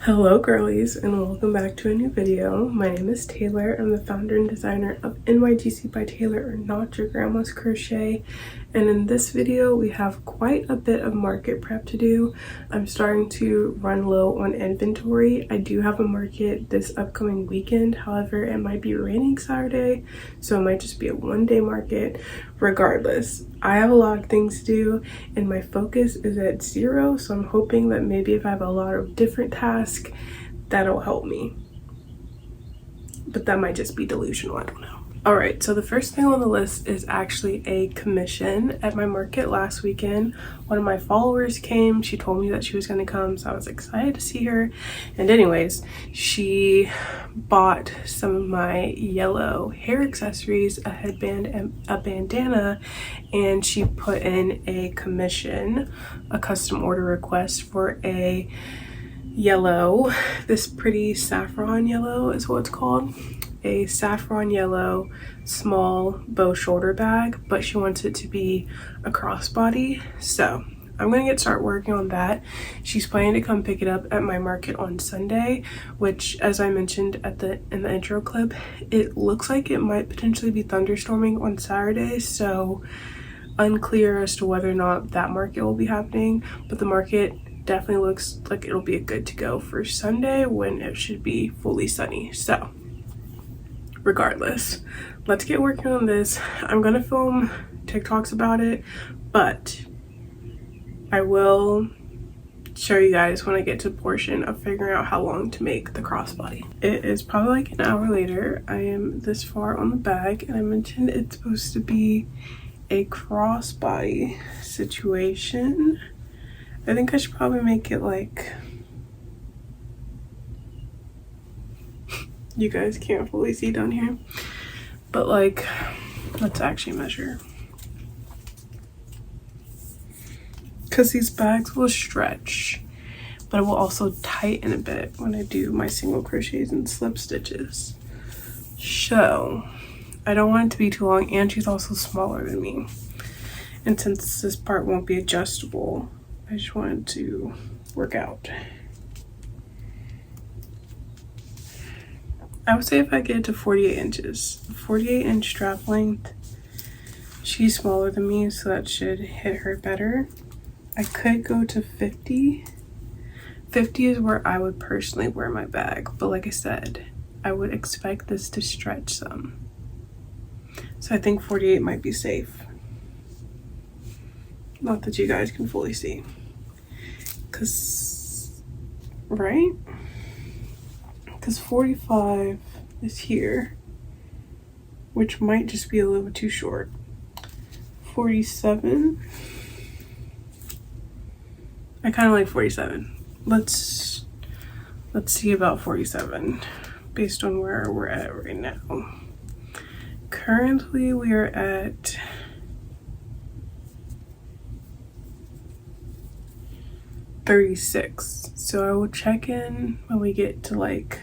Hello girlies, and welcome back to a new video. My name is Taylor. I'm the founder and designer of NYGC by Taylor, or Not Your Grandma's Crochet. And in this video we have quite a bit of market prep to do. I'm starting to run low on inventory. I do have a market this upcoming weekend, however it might be raining Saturday, so it might just be a one-day market. Regardless, I have a lot of things to do and my focus is at 0, so I'm hoping that maybe if I have a lot of different tasks, that'll help me, but that might just be delusional, I don't know. All right, so the first thing on the list is actually a commission. At my market last weekend, one of my followers came. She told me that she was going to come, so I was excited to see her. And anyways, she bought some of my yellow hair accessories, a headband and a bandana, and she put in a commission, a custom order request for a yellow, this pretty saffron yellow is what it's called, a saffron yellow small bow shoulder bag, but she wants it to be a crossbody. So I'm gonna start working on that. She's planning to come pick it up at my market on Sunday, which, as I mentioned in the intro clip, it looks like it might potentially be thunderstorming on Saturday, so unclear as to whether or not that market will be happening, but the market definitely looks like it'll be a good to go for Sunday when it should be fully sunny. So regardless, let's get working on this. I'm gonna film TikToks about it, but I will show you guys when I get to the portion of figuring out how long to make the crossbody. It is probably like an hour later. I am this far on the bag, and I mentioned it's supposed to be a crossbody situation. I think I should probably make it like, you guys can't fully see down here, but like, let's actually measure, because these bags will stretch, but it will also tighten a bit when I do my single crochets and slip stitches. So I don't want it to be too long, and she's also smaller than me, and since this part won't be adjustable, I just wanted to work out. I would say if I get to 48 inches, 48-inch strap length, she's smaller than me, so that should hit her better. I could go to 50. 50 is where I would personally wear my bag, but like I said, I would expect this to stretch some. So I think 48 might be safe. Not that you guys can fully see, because 45 is here, which might just be a little too short. 47, I kind of like 47. Let's see about 47 based on where we're at right now. Currently we are at 36, so I will check in when we get to like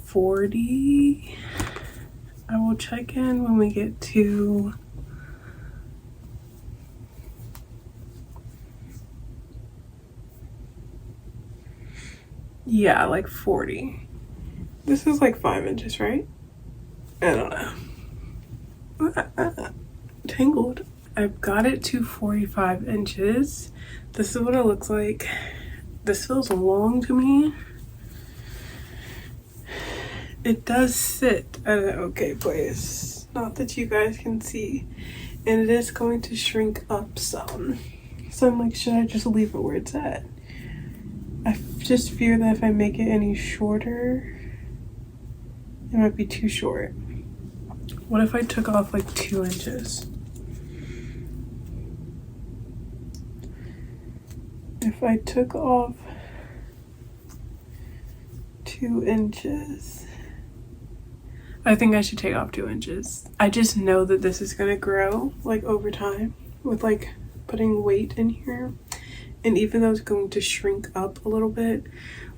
40. I will check in when we get to like 40. This is like 5 inches, right? I don't know. Tangled. I've got it to 45 inches. This is what it looks like. This feels long to me. It does sit at an okay place. Not that you guys can see. And it is going to shrink up some. So I'm like, should I just leave it where it's at? I just fear that if I make it any shorter, it might be too short. What if I took off like 2 inches? If I took off 2 inches, I think I should take off 2 inches. I just know that this is gonna grow like over time with like putting weight in here. And even though it's going to shrink up a little bit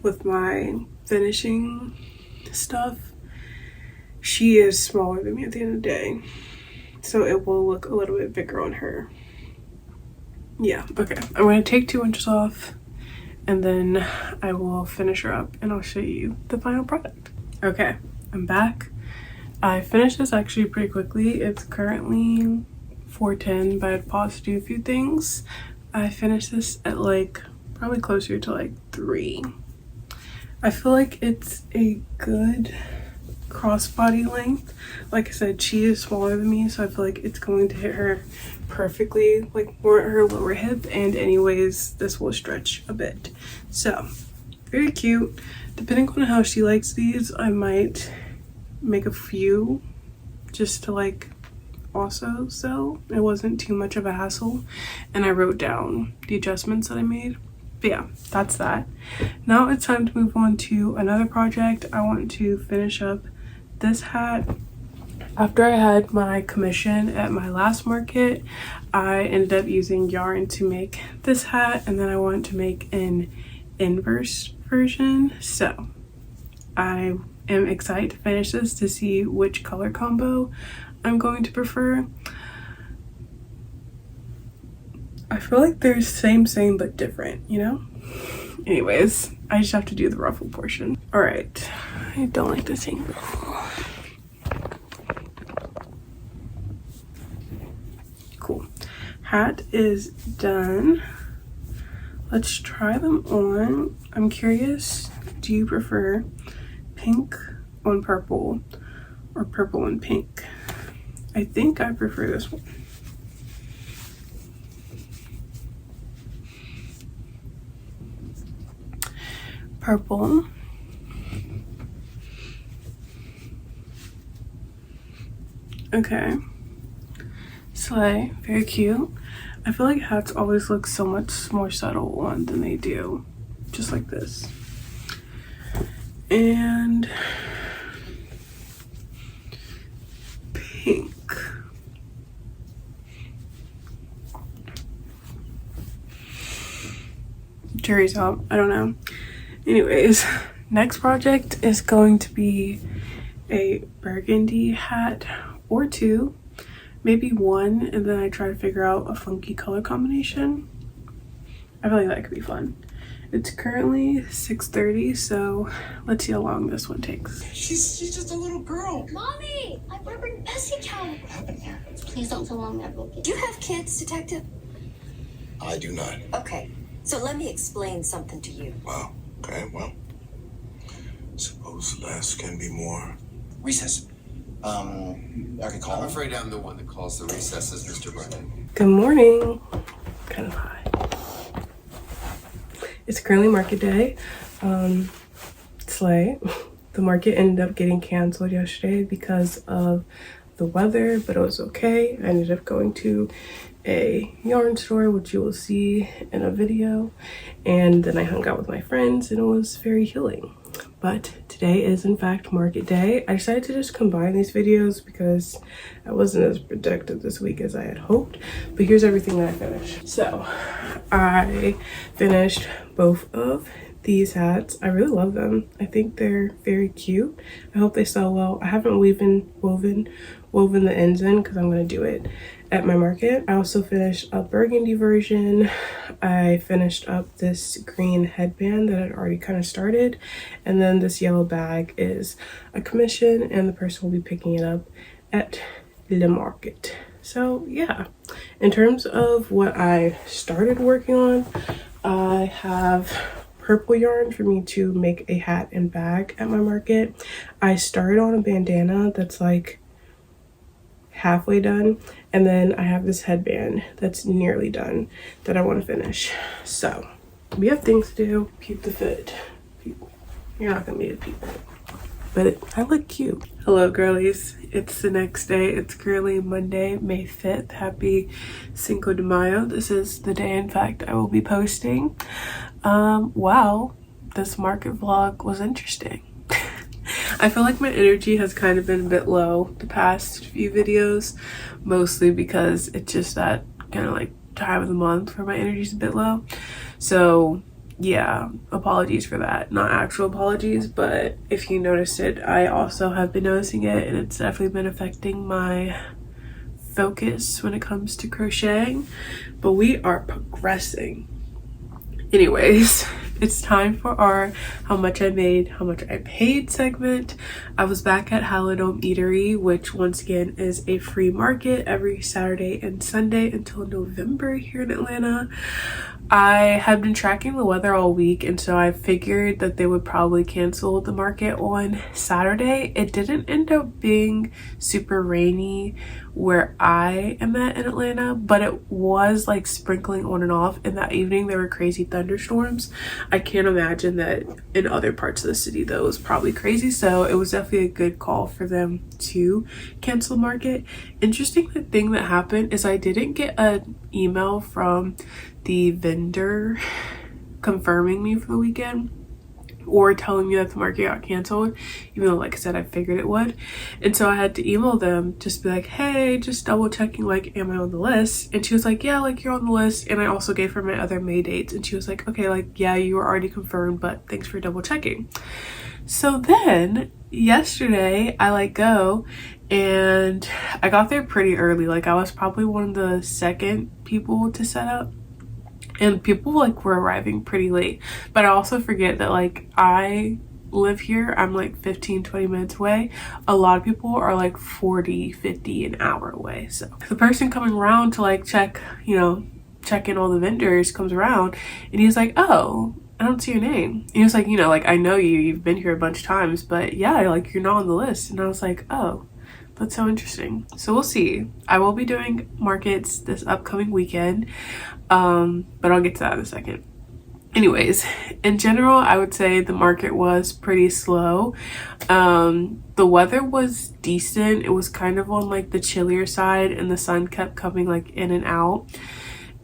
with my finishing stuff, she is smaller than me at the end of the day. So it will look a little bit bigger on her. Yeah, okay. I'm gonna take 2 inches off and then I will finish her up and I'll show you the final product. Okay, I'm back. I finished this actually pretty quickly. It's currently 4:10, but I paused to do a few things. I finished this at like probably closer to like 3. I feel like it's a good crossbody length. Like I said, she is smaller than me, so I feel like it's going to hit her perfectly, like more at her lower hip, and anyways this will stretch a bit. So very cute. Depending on how she likes these, I might make a few just to like also sew. It wasn't too much of a hassle, and I wrote down the adjustments that I made. But yeah, that's that. Now it's time to move on to another project. I want to finish up this hat. After I had my commission at my last market, I ended up using yarn to make this hat, and then I wanted to make an inverse version. So I am excited to finish this to see which color combo I'm going to prefer. I feel like they're same but different, you know? Anyways, I just have to do the ruffle portion. All right, I don't like this thing. Cool. Hat is done. Let's try them on. I'm curious, do you prefer pink on purple or purple on pink? I think I prefer this one. Purple. Okay. Slay. Very cute. I feel like hats always look so much more subtle on than they do. Just like this. And pink. Jury's out. I don't know. Anyways, next project is going to be a burgundy hat or 2, maybe 1, and then I try to figure out a funky color combination. I feel like that could be fun. It's currently 6:30, so let's see how long this one takes. She's just a little girl. Mommy, I want to bring Bessie down. What happened here? Please don't tell Mommy I broke it. Do you have kids, Detective? I do not. Okay, so let me explain something to you. Wow. Okay, well, suppose less can be more. Recess. I could call. I'm afraid I'm the one that calls the recesses, Mr. Brennan. Good morning. Kind of high. It's currently market day. Slay. The market ended up getting canceled yesterday because of the weather, but it was okay. I ended up going to a yarn store, which you will see in a video, and then I hung out with my friends, and it was very healing. But today is in fact market day. I decided to just combine these videos because I wasn't as productive this week as I had hoped, but here's everything that I finished. So I finished both of these hats. I really love them. I think they're very cute. I hope they sell well. I haven't woven the ends in because I'm going to do it at my market. I also finished a burgundy version. I finished up this green headband that I'd already kind of started, and then this yellow bag is a commission, and the person will be picking it up at the market. So yeah, in terms of what I started working on, I have purple yarn for me to make a hat and bag at my market. I started on a bandana that's like halfway done, and then I have this headband that's nearly done that I want to finish. So we have things to do. Peep the fit. You're not gonna be the people, but I look cute. Hello girlies, it's the next day. It's currently Monday, May 5th. Happy Cinco de Mayo. This is the day in fact I will be posting. Wow, this market vlog was interesting. I feel like my energy has kind of been a bit low the past few videos, mostly because it's just that kind of like time of the month where my energy's a bit low. So yeah, apologies for that. Not actual apologies, but if you noticed it, I also have been noticing it, and it's definitely been affecting my focus when it comes to crocheting, but we are progressing. Anyways, it's time for our how much I made, how much I paid segment. I was back at Halidome Eatery, which once again is a free market every Saturday and Sunday until November here in Atlanta. I had been tracking the weather all week, and so I figured that they would probably cancel the market on Saturday. It didn't end up being super rainy where I am at in Atlanta, but it was like sprinkling on and off, and that evening there were crazy thunderstorms. I can't imagine that in other parts of the city though it was probably crazy, so it was definitely a good call for them to cancel the market. Interesting thing that happened is I didn't get an email from the vendor confirming me for the weekend or telling me that the market got canceled, even though, like I said, I figured it would. And so I had to email them, just be like, hey, just double checking, like, am I on the list? And she was like, yeah, like, you're on the list. And I also gave her my other May dates, and she was like, okay, like, yeah, you were already confirmed, but thanks for double checking. So then yesterday I like go, and I got there pretty early. Like, I was probably one of the second people to set up, and people like were arriving pretty late. But I also forget that like I live here, I'm like 15-20 minutes away. A lot of people are like 40-50 an hour away. So the person coming around to like check, you know, check in all the vendors comes around, and he's like, oh, I don't see your name. And he was like, you know, like, I know you've been here a bunch of times, but yeah, like, you're not on the list. And I was like, oh, that's so interesting. So we'll see. I will be doing markets this upcoming weekend, but I'll get to that in a second. Anyways, in general, I would say the market was pretty slow. The weather was decent. It was kind of on like the chillier side, and the sun kept coming like in and out.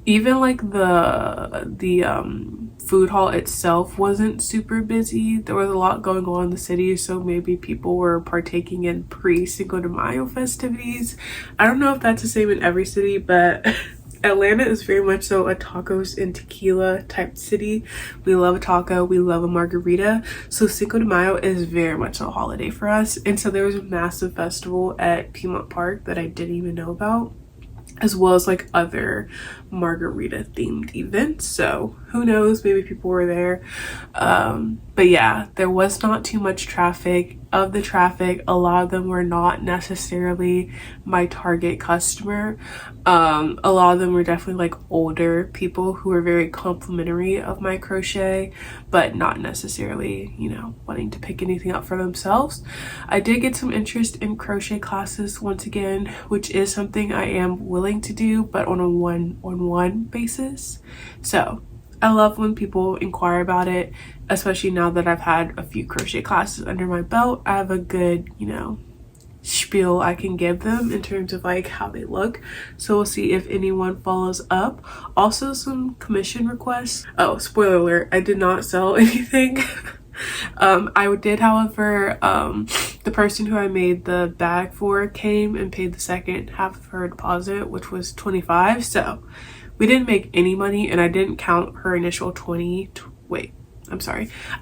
Even like the food hall itself wasn't super busy. There was a lot going on in the city, so maybe people were partaking in pre-Cinco de Mayo festivities. I don't know if that's the same in every city, but Atlanta is very much so a tacos and tequila type city. We love a taco, we love a margarita, so Cinco de Mayo is very much a holiday for us. And so there was a massive festival at Piedmont Park that I didn't even know about, as well as like other margarita themed events. So who knows, maybe people were there. But yeah, there was not too much traffic. Of the traffic, a lot of them were not necessarily my target customer. A lot of them were definitely like older people who were very complimentary of my crochet, but not necessarily, you know, wanting to pick anything up for themselves. I did get some interest in crochet classes once again, which is something I am willing to do, but on a one-on-one basis. So I love when people inquire about it, especially now that I've had a few crochet classes under my belt. I have a good, you know, spiel I can give them in terms of like how they look. So we'll see if anyone follows up. Also, some commission requests. Oh, spoiler alert, I did not sell anything. I did, however, the person who I made the bag for came and paid the second half of her deposit, which was $25. So we didn't make any money, and I didn't count her initial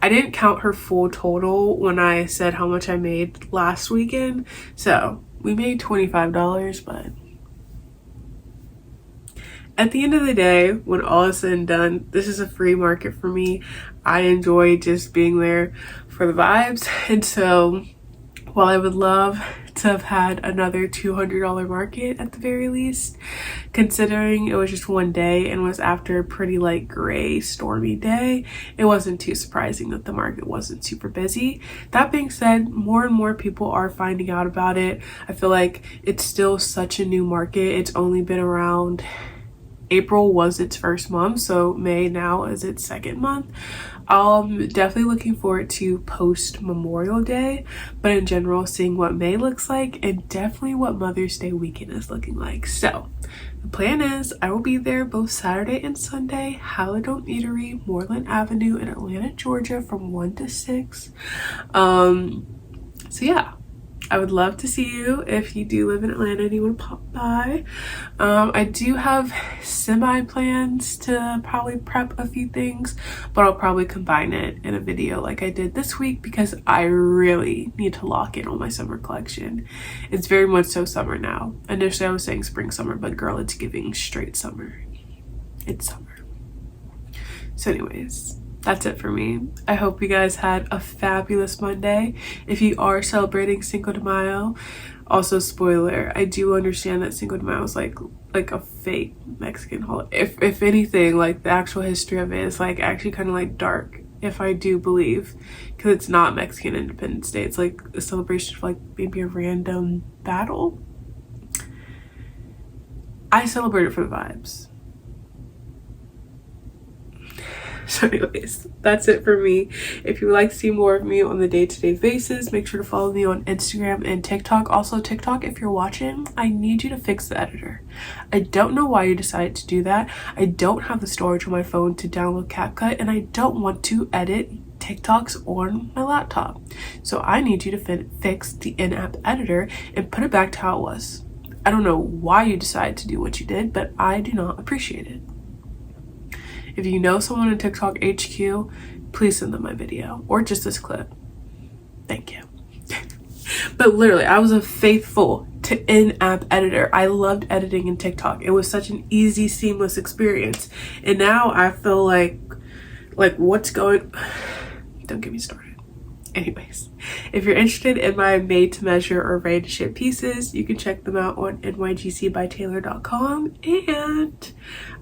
I didn't count her full total when I said how much I made last weekend. So we made $25, but at the end of the day, when all is said and done, this is a free market for me. I enjoy just being there for the vibes. And so while I would love to have had another $200 market at the very least, considering it was just one day and was after a pretty like gray stormy day, it wasn't too surprising that the market wasn't super busy. That being said, more and more people are finding out about it. I feel like it's still such a new market. It's only been around, April was its first month, so May now is its second month. I'm definitely looking forward to post Memorial Day, but in general, seeing what May looks like and definitely what Mother's Day weekend is looking like. So the plan is I will be there both Saturday and Sunday, Halidome Eatery, Moreland Avenue in Atlanta, Georgia from 1 to 6. So yeah, I would love to see you if you do live in Atlanta and you want to pop by. I do have semi plans to probably prep a few things, but I'll probably combine it in a video like I did this week because I really need to lock in on my summer collection. It's very much so summer now. Initially I was saying spring summer, but girl, it's giving straight summer. It's summer. So anyways, that's it for me. I hope you guys had a fabulous Monday. If you are celebrating Cinco de Mayo, also spoiler, I do understand that Cinco de Mayo is like a fake Mexican holiday. If anything, like the actual history of it is like actually kind of like dark, if I do believe, because it's not Mexican Independence Day. It's like a celebration of like maybe a random battle. I celebrate it for the vibes. So anyways, that's it for me. If you would like to see more of me on the day-to-day basis, make sure to follow me on Instagram and TikTok. Also TikTok, if you're watching, I need you to fix the editor. I don't know why you decided to do that. I don't have the storage on my phone to download CapCut, and I don't want to edit TikToks on my laptop. So I need you to fix the in-app editor and put it back to how it was. I don't know why you decided to do what you did, but I do not appreciate it. If you know someone in TikTok HQ, please send them my video or just this clip. Thank you. But literally, I was a faithful to in-app editor. I loved editing in TikTok. It was such an easy, seamless experience. And now I feel like what's going... Don't get me started. Anyways, if you're interested in my made to measure or ready to ship pieces, you can check them out on NYGCbyTaylor.com, and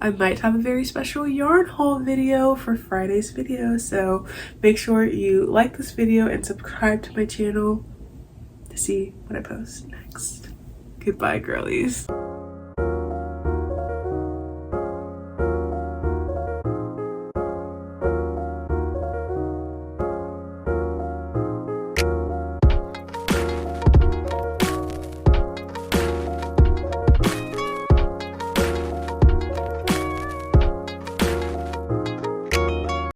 I might have a very special yarn haul video for Friday's video. So make sure you like this video and subscribe to my channel to see what I post next. Goodbye, girlies.